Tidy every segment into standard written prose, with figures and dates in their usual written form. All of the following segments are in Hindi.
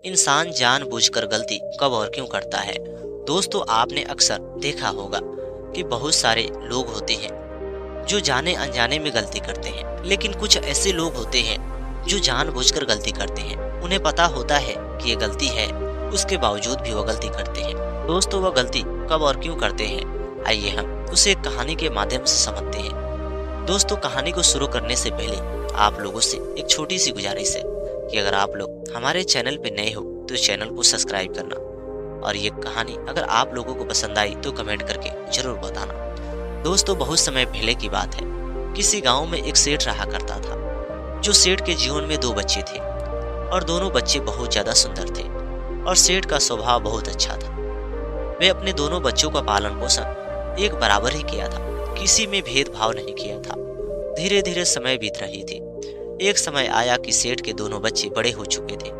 इंसान जानबूझकर गलती कब और क्यों करता है। दोस्तों, आपने अक्सर देखा होगा कि बहुत सारे लोग होते हैं जो जाने अनजाने में गलती करते हैं, लेकिन कुछ ऐसे लोग होते हैं जो जानबूझकर गलती करते हैं। उन्हें पता होता है कि ये गलती है, उसके बावजूद भी वो गलती करते हैं। दोस्तों, वह गलती कब और क्यों करते हैं, आइए हम उसे एक कहानी के माध्यम से समझते हैं। दोस्तों, कहानी को शुरू करने से पहले आप लोगों से एक छोटी सी गुजारिश है कि अगर आप लोग हमारे चैनल पे नए हो तो चैनल को सब्सक्राइब करना, और ये कहानी अगर आप लोगों को पसंद आई तो कमेंट करके जरूर बताना। दोस्तों, बहुत समय पहले की बात है। किसी गांव में एक सेठ रहा करता था। जो सेठ के जीवन में 2 बच्चे थे और दोनों बच्चे बहुत ज्यादा सुंदर थे और सेठ का स्वभाव बहुत अच्छा था। वे अपने दोनों बच्चों का पालन पोषण एक बराबर ही किया था, किसी में भेदभाव नहीं किया था। धीरे धीरे समय बीत रही थी। एक समय आया कि सेठ के दोनों बच्चे बड़े हो चुके थे।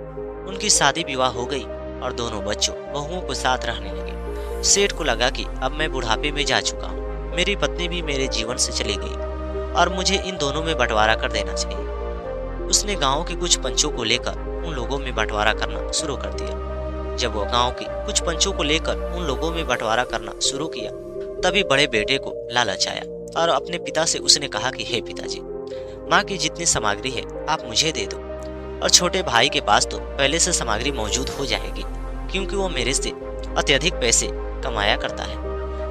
उनकी शादी विवाह हो गई और दोनों बच्चों बहुओं के साथ रहने लगे। सेठ को लगा कि अब मैं बुढ़ापे में जा चुका हूँ, मेरी पत्नी भी मेरे जीवन से चली गई और मुझे इन दोनों में बंटवारा कर देना चाहिए। उसने गांव के कुछ पंचों को लेकर उन लोगों में बंटवारा करना शुरू कर दिया। जब वो गांव के कुछ पंचों को लेकर उन लोगों में बंटवारा करना शुरू किया, तभी बड़े बेटे को लालच आया और अपने पिता से उसने कहा कि हे पिताजी, माँ की जितनी सामग्री है आप मुझे दे दो, और छोटे भाई के पास तो पहले से सामग्री मौजूद हो जाएगी क्योंकि वो मेरे से अत्यधिक पैसे कमाया करता है।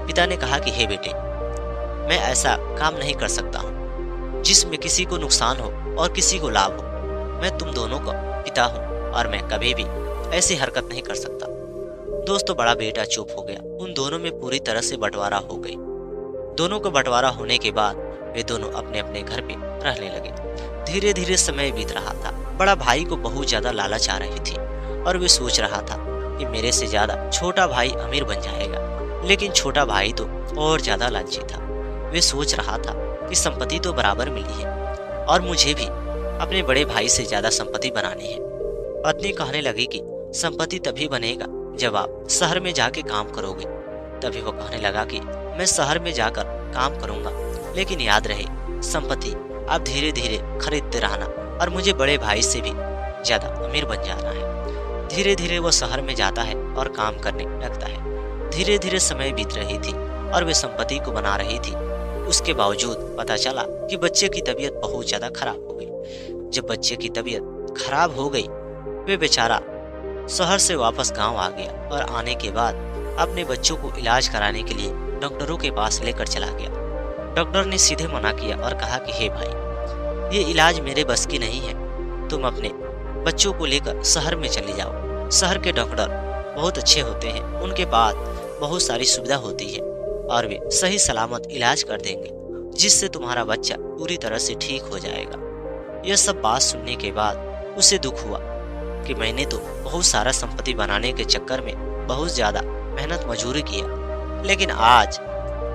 पिता ने कहा कि हे बेटे, मैं ऐसा काम नहीं कर सकता हूँ जिसमें किसी को नुकसान हो और किसी को लाभ हो। मैं तुम दोनों का पिता हूँ और मैं कभी भी ऐसी हरकत नहीं कर सकता। दोस्तों, बड़ा बेटा चुप हो गया। उन दोनों में पूरी तरह से बंटवारा हो गई। दोनों का बंटवारा होने के बाद वे दोनों अपने अपने घर पे रहने लगे। धीरे धीरे समय बीत रहा था। बड़ा भाई को बहुत ज्यादा लालच आ रही थी और वे सोच रहा था कि मेरे से ज्यादा छोटा भाई अमीर बन जाएगा, लेकिन छोटा भाई तो और ज्यादा लालची था। वे सोच रहा था कि संपत्ति तो बराबर मिली है और मुझे भी अपने बड़े भाई से ज्यादा संपत्ति बनानी है। पत्नी कहने लगी कि संपत्ति तभी बनेगा जब आप शहर में जाके काम करोगे। तभी वो कहने लगा कि मैं शहर में जाकर काम करूंगा, लेकिन याद रहे संपत्ति आप धीरे धीरे खरीदते रहना और मुझे बड़े भाई से भी ज्यादा अमीर बन जाना है। धीरे धीरे वो शहर में जाता है और काम करने लगता है। धीरे धीरे समय बीत रही थी और वे संपत्ति को बना रही थी। उसके बावजूद पता चला कि बच्चे की तबीयत बहुत ज्यादा खराब हो गई। जब बच्चे की तबीयत खराब हो गई, वे बेचारा शहर से वापस गांव आ गया और आने के बाद अपने बच्चों को इलाज कराने के लिए डॉक्टरों के पास लेकर चला गया। डॉक्टर ने सीधे मना किया और कहा कि हे भाई, ये इलाज मेरे बस की नहीं है, तुम अपने बच्चों को लेकर शहर में चले जाओ। शहर के डॉक्टर बहुत अच्छे होते हैं, उनके पास बहुत सारी सुविधा होती है और वे सही सलामत इलाज कर देंगे, जिससे तुम्हारा बच्चा पूरी तरह से ठीक हो जाएगा। यह सब बात सुनने के बाद उसे दुख हुआ कि मैंने तो बहुत सारा संपत्ति बनाने के चक्कर में बहुत ज्यादा मेहनत मजूरी किया, लेकिन आज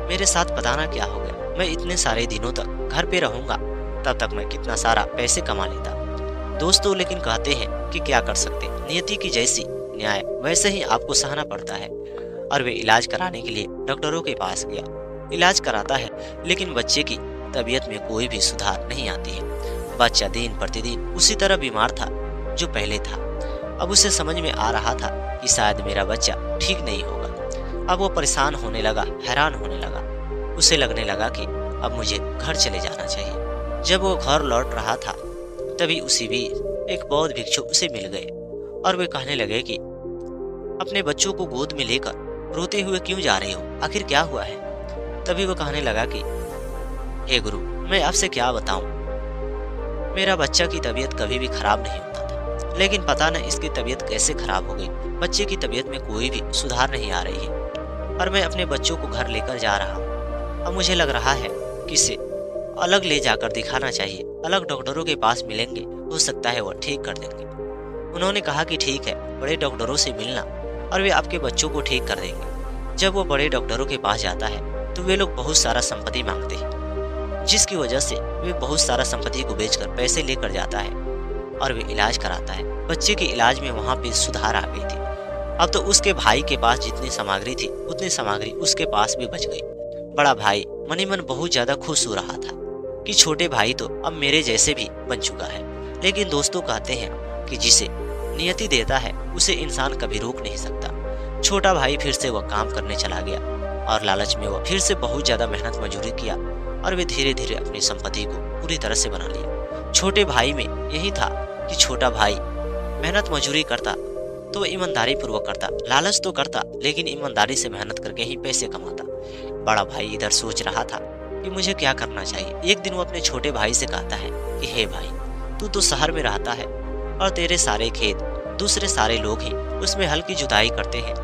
मेरे साथ पता ना क्या हो गया। मैं इतने सारे दिनों तक घर पे रहूंगा, तब तक मैं कितना सारा पैसे कमा लेता। दोस्तों, लेकिन कहते हैं कि क्या कर सकते, नियति की जैसी न्याय वैसे ही आपको सहना पड़ता है। और वे इलाज कराने के लिए डॉक्टरों के पास गया। इलाज कराता है, लेकिन बच्चे की तबीयत में कोई भी सुधार नहीं आती है। बच्चा दिन प्रतिदिन उसी तरह बीमार था जो पहले था। अब उसे समझ में आ रहा था कि शायद मेरा बच्चा ठीक नहीं होगा। अब वो परेशान होने लगा, हैरान होने लगा। उसे लगने लगा कि अब मुझे घर चले जाना चाहिए। जब वो घर लौट रहा था, तभी उसी बीच एक बौद्ध भिक्षु उसे मिल गए और वे कहने लगे कि अपने बच्चों को गोद में लेकर रोते हुए क्यों जा रहे हो, आखिर क्या हुआ है। तभी वो कहने लगा कि हे गुरु, मैं आपसे क्या बताऊं, मेरा बच्चा की तबीयत कभी भी खराब नहीं होता था, लेकिन पता न इसकी तबीयत कैसे खराब हो गई। बच्चे की तबीयत में कोई भी सुधार नहीं आ रही है और मैं अपने बच्चों को घर लेकर जा रहा हूँ। अब मुझे लग रहा है कि इसे अलग ले जाकर दिखाना चाहिए, अलग डॉक्टरों के पास मिलेंगे, हो सकता है वो ठीक कर देंगे। उन्होंने कहा कि ठीक है, बड़े डॉक्टरों से मिलना और वे आपके बच्चों को ठीक कर देंगे। जब वो बड़े डॉक्टरों के पास जाता है तो वे लोग बहुत सारा संपत्ति मांगते हैं, जिसकी वजह से वे बहुत सारा संपत्ति को बेचकर पैसे लेकर जाता है और वे इलाज कराता है। बच्चे के इलाज में वहाँ पे सुधार आ गई थी। अब तो उसके भाई के पास जितनी सामग्री थी उतनी सामग्री उसके पास भी बच गई। बड़ा भाई मनी मन बहुत ज्यादा खुश हो रहा था कि छोटे भाई तो अब मेरे जैसे भी बन चुका है। लेकिन दोस्तों कहते हैं कि जिसे नियति देता है उसे इंसान कभी रोक नहीं सकता। छोटा भाई फिर से वह काम करने चला गया और लालच में वह फिर से बहुत ज्यादा मेहनत मजदूरी किया और वे धीरे धीरे अपनी संपत्ति को पूरी तरह से बना लिया। छोटे भाई में यही था कि छोटा भाई मेहनत मजदूरी करता तो वह ईमानदारी पूर्वक करता, लालच तो करता लेकिन ईमानदारी से मेहनत करके ही पैसे कमाता। बड़ा भाई इधर सोच रहा था कि मुझे क्या करना चाहिए। एक दिन वो अपने छोटे भाई से कहता है कि हे भाई, तू तो शहर में रहता है और तेरे सारे खेत दूसरे सारे लोग ही उसमें हल की जुताई करते हैं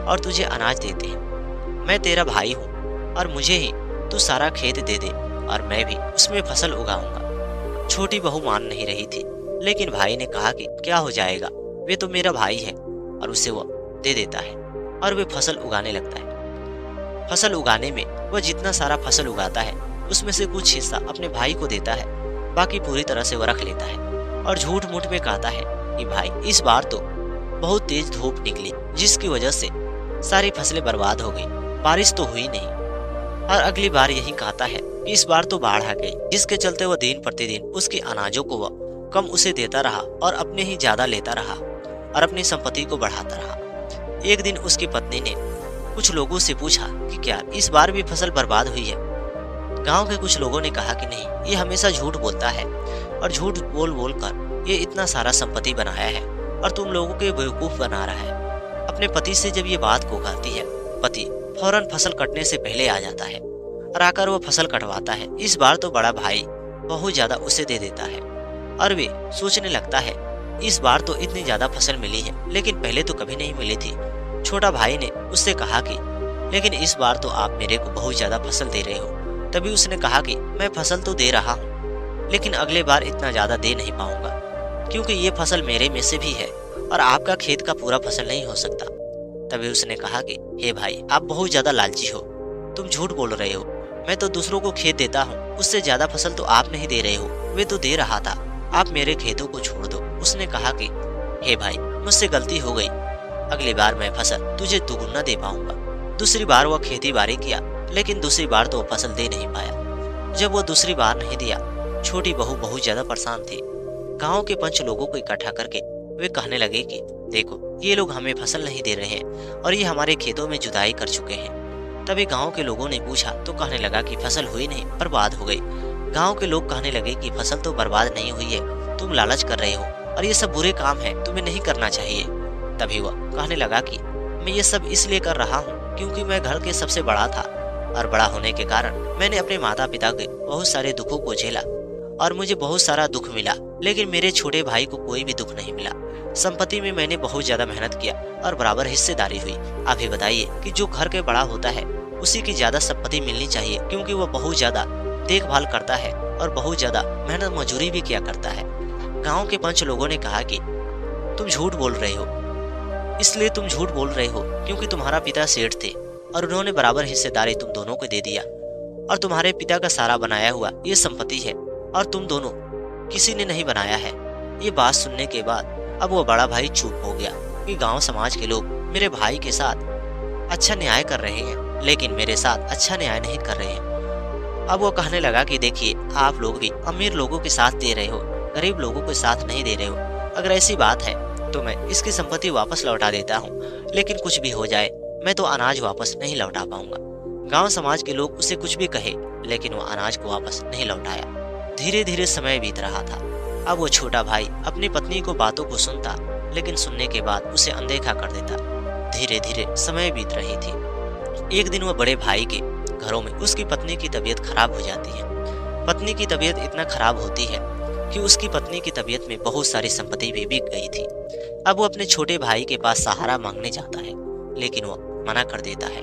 और तुझे अनाज देते हैं। मैं तेरा भाई हूँ और मुझे ही तू सारा खेत दे दे और मैं भी उसमें फसल उगाऊंगा। छोटी बहू मान नहीं रही थी, लेकिन भाई ने कहा कि क्या हो जाएगा, वे तो मेरा भाई है, और उसे वो दे देता है और वे फसल उगाने लगता है। फसल उगाने में वह जितना सारा फसल उगाता है उसमें से कुछ हिस्सा अपने भाई को देता है, बाकी पूरी तरह से वह रख लेता है और झूठ मूठ में कहता है कि भाई इस बार तो बहुत तेज धूप निकली जिसकी वजह से सारी फसलें बर्बाद हो गई, बारिश तो हुई नहीं। और अगली बार यही कहता है कि इस बार तो बाढ़ आ गई, जिसके चलते वह दिन प्रतिदिन उसके अनाजों को वह कम उसे देता रहा और अपने ही ज्यादा लेता रहा और अपनी संपत्ति को बढ़ाता रहा। एक दिन उसकी पत्नी ने कुछ लोगों से पूछा कि क्या इस बार भी फसल बर्बाद हुई है। गांव के कुछ लोगों ने कहा कि नहीं, ये हमेशा झूठ बोलता है और झूठ बोल बोल कर ये इतना सारा संपत्ति बनाया है और तुम लोगों के बेवकूफ बना रहा है। अपने पति से जब ये बात को कहती है, पति फौरन फसल कटने से पहले आ जाता है और आकर वह फसल कटवाता है। इस बार तो बड़ा भाई बहुत ज्यादा उसे दे देता है और वे सोचने लगता है इस बार तो इतनी ज्यादा फसल मिली है, लेकिन पहले तो कभी नहीं मिली थी। छोटा भाई ने उससे कहा कि लेकिन इस बार तो आप मेरे को बहुत ज्यादा फसल दे रहे हो। तभी उसने कहा कि मैं फसल तो दे रहा हूँ, लेकिन अगले बार इतना ज्यादा दे नहीं पाऊंगा क्योंकि ये फसल मेरे में से भी है और आपका खेत का पूरा फसल नहीं हो सकता। तभी उसने कहा कि हे भाई, आप बहुत ज्यादा लालची हो, तुम झूठ बोल रहे हो। मैं तो दूसरों को खेत देता हूँ, उससे ज्यादा फसल तो आप नहीं दे रहे हो, वे तो दे रहा था, आप मेरे खेतों को छोड़ दो। उसने कहा कि हे भाई, मुझसे गलती हो गई, अगली बार मैं फसल तुझे दुगुना दे पाऊंगा। दूसरी बार वह खेती बाड़ी किया, लेकिन दूसरी बार तो फसल दे नहीं पाया। जब वो दूसरी बार नहीं दिया, छोटी बहू बहुत ज्यादा परेशान थी। गांव के 5 लोगों को इकट्ठा करके वे कहने लगे कि देखो, ये लोग हमें फसल नहीं दे रहे हैं और ये हमारे खेतों में जुताई कर चुके हैं। तभी गांव के लोगों ने पूछा तो कहने लगा कि फसल हुई नहीं, बर्बाद हो गई। गांव के लोग कहने लगे कि फसल तो बर्बाद नहीं हुई है, तुम लालच कर रहे हो और ये सब बुरे काम है, तुम्हें नहीं करना चाहिए। तभी वह कहने लगा कि मैं ये सब इसलिए कर रहा हूँ क्योंकि मैं घर के सबसे बड़ा था और बड़ा होने के कारण मैंने अपने माता पिता के बहुत सारे दुखों को झेला और मुझे बहुत सारा दुख मिला, लेकिन मेरे छोटे भाई को कोई भी दुख नहीं मिला। संपत्ति में मैंने बहुत ज्यादा मेहनत किया और बराबर हिस्सेदारी हुई। आप ही बताइए कि जो घर के बड़ा होता है उसी की ज्यादा संपत्ति मिलनी चाहिए, क्योंकि वह बहुत ज्यादा देखभाल करता है और बहुत ज्यादा मेहनत मजदूरी भी किया करता है। गांव के 5 लोगों ने कहा कि तुम झूठ बोल रहे हो, इसलिए तुम झूठ बोल रहे हो क्योंकि तुम्हारा पिता सेठ थे और उन्होंने बराबर हिस्सेदारी तुम दोनों को दे दिया और तुम्हारे पिता का सारा बनाया हुआ ये संपत्ति है और तुम दोनों किसी ने नहीं बनाया है। ये बात सुनने के बाद अब वो बड़ा भाई चुप हो गया कि गांव समाज के लोग मेरे भाई के साथ अच्छा न्याय कर रहे हैं, लेकिन मेरे साथ अच्छा न्याय नहीं कर रहे हैं। अब वो कहने लगा कि देखिए, आप लोग भी अमीर लोगों के साथ दे रहे हो, गरीब लोगों के साथ नहीं दे रहे हो। अगर ऐसी बात है तो मैं इसकी संपत्ति वापस लौटा देता हूँ, लेकिन कुछ भी हो जाए मैं तो अनाज वापस नहीं लौटा पाऊंगा। गांव समाज के लोग उसे कुछ भी कहे, लेकिन वो अनाज को वापस नहीं लौटाया। धीरे धीरे समय बीत रहा था। अब वो छोटा भाई अपनी पत्नी को बातों को सुनता, लेकिन सुनने के बाद उसे अनदेखा कर देता। धीरे धीरे समय बीत रही थी। एक दिन वह बड़े भाई के घरों में उसकी पत्नी की तबीयत खराब हो जाती है। पत्नी की तबीयत इतना खराब होती है कि उसकी पत्नी की तबीयत में बहुत सारी संपत्ति भी बिक गई थी। अब वो अपने छोटे भाई के पास सहारा मांगने जाता है, लेकिन वो मना कर देता है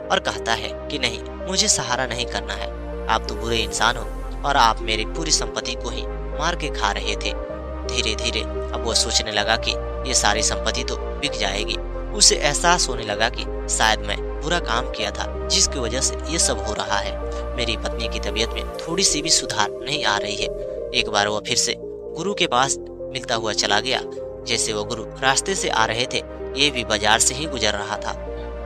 और कहता है कि नहीं, मुझे सहारा नहीं करना है, आप तो बुरे इंसान हो और आप मेरी पूरी संपत्ति को ही मार के खा रहे थे। धीरे धीरे अब वो सोचने लगा कि ये सारी संपत्ति तो बिक जाएगी। उसे एहसास होने लगा कि शायद मैं बुरा काम किया था जिसकी वजह से ये सब हो रहा है। मेरी पत्नी की तबीयत में थोड़ी सी भी सुधार नहीं आ रही है। एक बार वो फिर से गुरु के पास मिलता हुआ चला गया। जैसे वो गुरु रास्ते से आ रहे थे, ये भी बाजार से ही गुजर रहा था।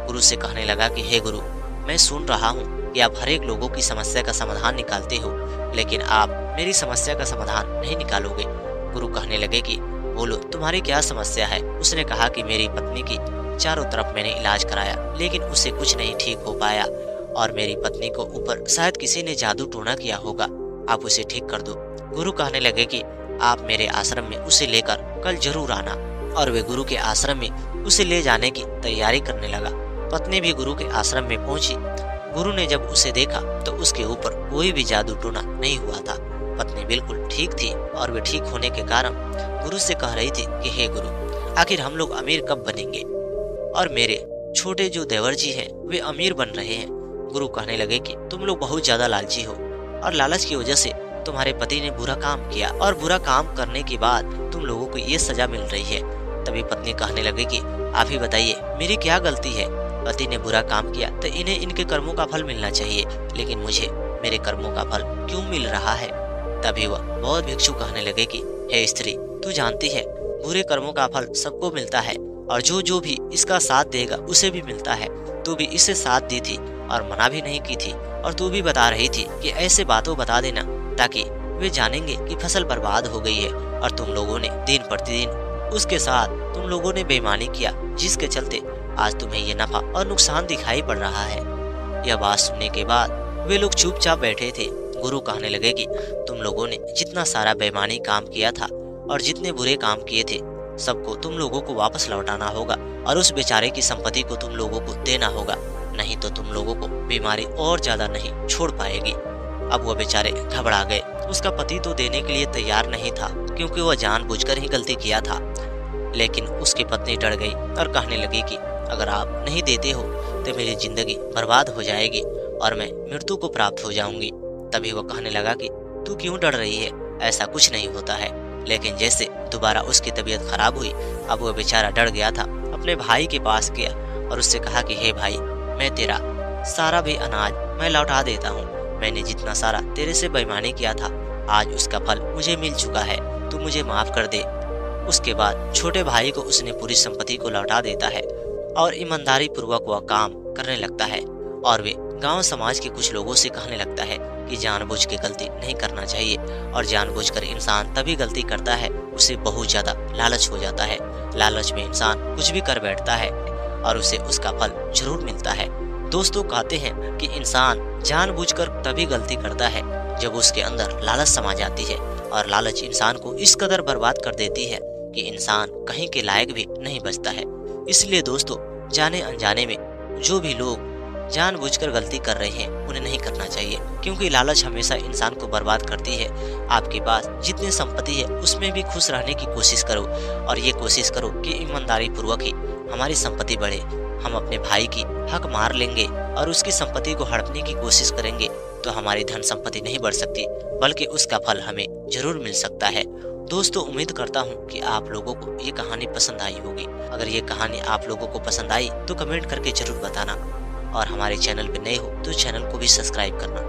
गुरु से कहने लगा कि हे गुरु, मैं सुन रहा हूँ कि आप हर एक लोगों की समस्या का समाधान निकालते हो, लेकिन आप मेरी समस्या का समाधान नहीं निकालोगे। गुरु कहने लगे कि बोलो तुम्हारी क्या समस्या है। उसने कहा कि मेरी पत्नी की चारों तरफ मैंने इलाज कराया, लेकिन उसे कुछ नहीं ठीक हो पाया और मेरी पत्नी को ऊपर शायद किसी ने जादू टोना किया होगा, आप उसे ठीक कर दो। गुरु कहने लगे कि आप मेरे आश्रम में उसे लेकर कल जरूर आना। और वे गुरु के आश्रम में उसे ले जाने की तैयारी करने लगा। पत्नी भी गुरु के आश्रम में पहुंची। गुरु ने जब उसे देखा तो उसके ऊपर कोई भी जादू टोना नहीं हुआ था। पत्नी बिल्कुल ठीक थी और वे ठीक होने के कारण गुरु से कह रही थी कि हे गुरु, आखिर हम लोग अमीर कब बनेंगे, और मेरे छोटे जो देवर जी हैं वे अमीर बन रहे हैं। गुरु कहने लगे कि तुम लोग बहुत ज्यादा लालची हो और लालच की वजह से तुम्हारे पति ने बुरा काम किया और बुरा काम करने के बाद तुम लोगों को ये सजा मिल रही है। तभी पत्नी कहने लगे कि आप ही बताइए मेरी क्या गलती है। पति ने बुरा काम किया तो इन्हें इनके कर्मों का फल मिलना चाहिए, लेकिन मुझे मेरे कर्मों का फल क्यों मिल रहा है। तभी वह बौद्ध भिक्षु कहने लगे कि हे स्त्री, तू जानती है बुरे कर्मों का फल सबको मिलता है और जो जो भी इसका साथ देगा उसे भी मिलता है। तू भी इससे साथ दी थी और मना भी नहीं की थी, और तू भी बता रही थी कि ऐसे बातों बता देना ताकि वे जानेंगे कि फसल बर्बाद हो गई है, और तुम लोगों ने दिन प्रतिदिन उसके साथ तुम लोगों ने बेईमानी किया, जिसके चलते आज तुम्हें ये नफा और नुकसान दिखाई पड़ रहा है। यह बात सुनने के बाद वे लोग चुपचाप बैठे थे। गुरु कहने लगे कि तुम लोगों ने जितना सारा बेईमानी काम किया था और जितने बुरे काम किए थे सबको तुम लोगों को वापस लौटाना होगा और उस बेचारे की संपत्ति को तुम लोगों को देना होगा, नहीं तो तुम लोगों को बीमारी और ज्यादा नहीं छोड़ पाएगी। अब वह बेचारे घबरा गए। उसका पति तो देने के लिए तैयार नहीं था, क्योंकि वह जानबूझकर ही गलती किया था। लेकिन उसकी पत्नी डर गई और कहने लगी कि अगर आप नहीं देते हो तो मेरी जिंदगी बर्बाद हो जाएगी और मैं मृत्यु को प्राप्त हो जाऊंगी। तभी वह कहने लगा कि तू क्यों डर रही है, ऐसा कुछ नहीं होता है। लेकिन जैसे दोबारा उसकी तबीयत खराब हुई, अब वह बेचारा डर गया था। अपने भाई के पास गया और उससे कहा कि हे भाई, मैं तेरा सारा भी अनाज मैं लौटा देता हूँ। मैंने जितना सारा तेरे से बेईमानी किया था आज उसका फल मुझे मिल चुका है, तू मुझे माफ कर दे। उसके बाद छोटे भाई को उसने पूरी संपत्ति को लौटा देता है और ईमानदारी पूर्वक वह काम करने लगता है। और वे गांव समाज के कुछ लोगों से कहने लगता है कि जानबूझ के गलती नहीं करना चाहिए, और जानबूझकर इंसान तभी गलती करता है उसे बहुत ज्यादा लालच हो जाता है। लालच में इंसान कुछ भी कर बैठता है और उसे उसका फल जरूर मिलता है। दोस्तों कहते हैं कि इंसान जानबूझकर तभी गलती करता है जब उसके अंदर लालच समा जाती है, और लालच इंसान को इस कदर बर्बाद कर देती है कि इंसान कहीं के लायक भी नहीं बचता है। इसलिए दोस्तों, जाने अनजाने में जो भी लोग जानबूझकर गलती कर रहे हैं उन्हें नहीं करना चाहिए, क्योंकि लालच हमेशा इंसान को बर्बाद करती है। आपके पास जितनी संपत्ति है उसमें भी खुश रहने की कोशिश करो, और ये कोशिश करो कि ईमानदारी पूर्वक ही हमारी संपत्ति बढ़े। हम अपने भाई की हक मार लेंगे और उसकी संपत्ति को हड़पने की कोशिश करेंगे तो हमारी धन संपत्ति नहीं बढ़ सकती, बल्कि उसका फल हमें जरूर मिल सकता है। दोस्तों, उम्मीद करता हूँ कि आप लोगों को ये कहानी पसंद आई होगी। अगर ये कहानी आप लोगों को पसंद आई तो कमेंट करके जरूर बताना, और हमारे चैनल पे नए हो तो चैनल को भी सब्सक्राइब करना।